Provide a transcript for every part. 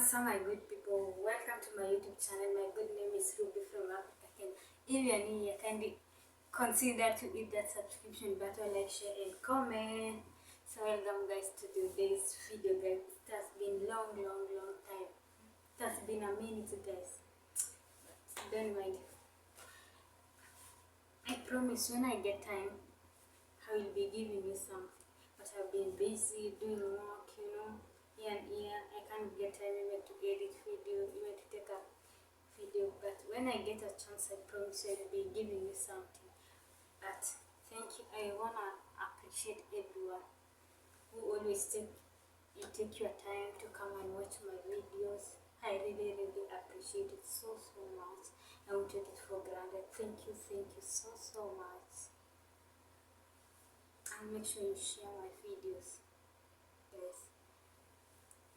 So my good people, welcome to my YouTube channel. My good name is Ruby from Africa. If you are new here, kindly consider to hit that subscription button, like, share and comment. So welcome guys to today's video guys. It has been long time. It has been a minute guys. Don't mind. I promise when I get time, I will be giving you some. But I've been busy doing work, here and here. I can't get time even to edit video, even to take a video. But when I get a chance, I promise I will be giving you something. But thank you. I wanna appreciate everyone who always take your time to come and watch my videos. I really appreciate it so much. I won't take it for granted. Thank you so much. And make sure you share my videos, guys.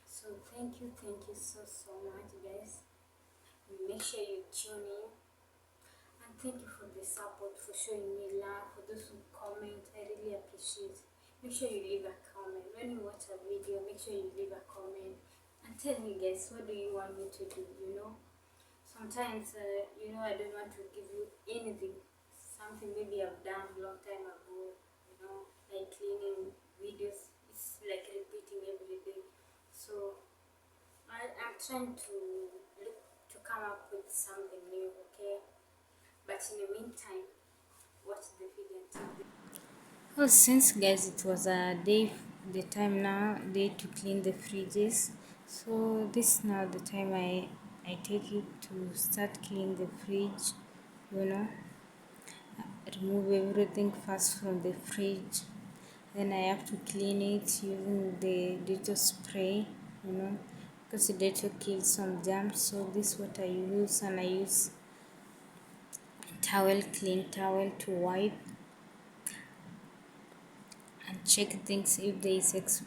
So thank you so much, guys. Make sure you tune in. And thank you for the support, for showing me love, for those who comment. I really appreciate. Make sure you leave a comment. When you watch a video, make sure you leave a comment. And tell me, guys, what do you want me to do, Sometimes, I don't want to give you anything. Something maybe I've done a long time ago, like cleaning videos. It's like repeating every day. So I'm trying to come up with something new, okay? But in the meantime, watch the video until well, since guys it was the time now to clean the fridges. So this now the time I take it to start cleaning the fridge, remove everything first from the fridge. Then I have to clean it using the Dettol spray, because the Dettol kills some germs. So this is what I use, and I use clean towel to wipe and check things if there is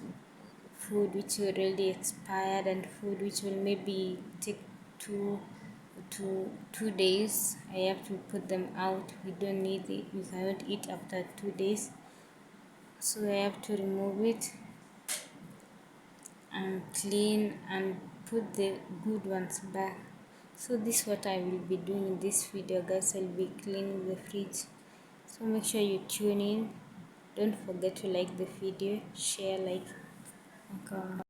food which already expired and food which will maybe take two days. I have to put them out. We don't need it. We cannot eat after 2 days. So I have to remove it and clean and put the good ones back. So this is what I will be doing in this video, guys. I'll be cleaning the fridge. So make sure you tune in. Don't forget to like the video, share, like, and comment.